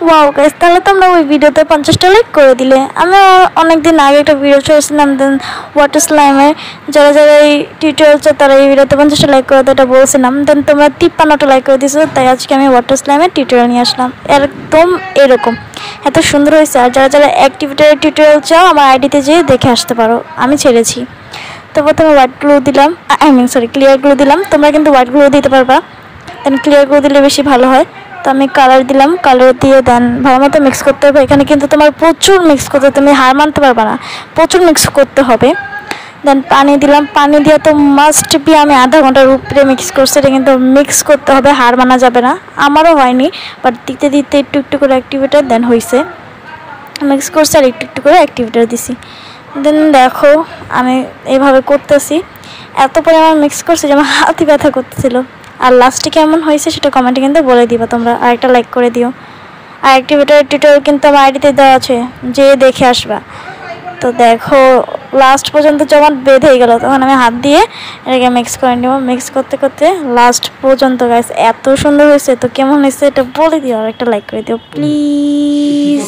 Wow guys, তাহলে তোমরা ওই ভিডিওতে 50টা লাইক করে দিলে। আমি অনেকদিন আগে একটা ভিডিও ছেড়েছিলাম দেন ওয়াটার স্লাইমের, যারা যারা এই টিউটোরিয়াল চাও তারা এই ভিডিওতে 50টা লাইক করে এটা বলছিলাম। দেন তোমরা 53টা লাইক করে দিয়েছো, তাই আজকে আমি ওয়াটার স্লাইমের টিউটোরিয়াল নিয়ে আসলাম একদম এরকম, এত সুন্দর হয়েছে। আর যারা যারা অ্যাক্টিভিটির টিউটোরিয়াল চাও আমার আইডিতে যেয়ে দেখে আসতে পারো, আমি ছেড়েছি। তো প্রথমে হোয়াইট গ্লু দিলাম, ক্লিয়ার গ্লু দিলাম। তোমরা কিন্তু হোয়াইট গ্লু দিতে পারবা, দেন ক্লিয়ার গ্লু দিলে বেশি ভালো হয়। তো আমি কালার দিলাম, কালার দিয়ে দেন ভালো মতো মিক্স করতে হবে। এখানে কিন্তু তোমার প্রচুর মিক্স করতে, তুমি হার মানতে পারবে না, প্রচুর মিক্স করতে হবে। দেন পানি দিলাম, পানি দিয়ে তো মাস্ট বি আমি আধা ঘন্টার উপরে মিক্স করছি। এটা কিন্তু মিক্স করতে হবে, হার মানা যাবে না। আমারও হয়নি, বাট দিতে দিতে একটু একটু করে অ্যাক্টিভেটার দেন হয়েছে। মিক্স করছি আর একটু একটু করে অ্যাক্টিভেটার দিছি। দেন দেখো আমি এইভাবে করতেছি, এত পরিমাণ মিক্স করছি যে আমার হাতই ব্যথা করতেছিল। আর লাস্টে কেমন হয়েছে সেটা কমেন্টে কিন্তু বলে দিবা তোমরা, আর একটা লাইক করে দিও। আর অ্যাক্টিভেটার টিউটোরিয়াল কিন্তু আমার আইডিতে দেওয়া আছে, যে দেখে আসবা। তো দেখো লাস্ট পর্যন্ত যখন বেঁধে হয়ে গেল তখন আমি হাত দিয়ে এটাকে মিক্স করে নেব। মিক্স করতে করতে লাস্ট পর্যন্ত গাইস এত সুন্দর হয়েছে। তো কেমন হয়েছে এটা বলে দিও, আর একটা লাইক করে দিও প্লিজ।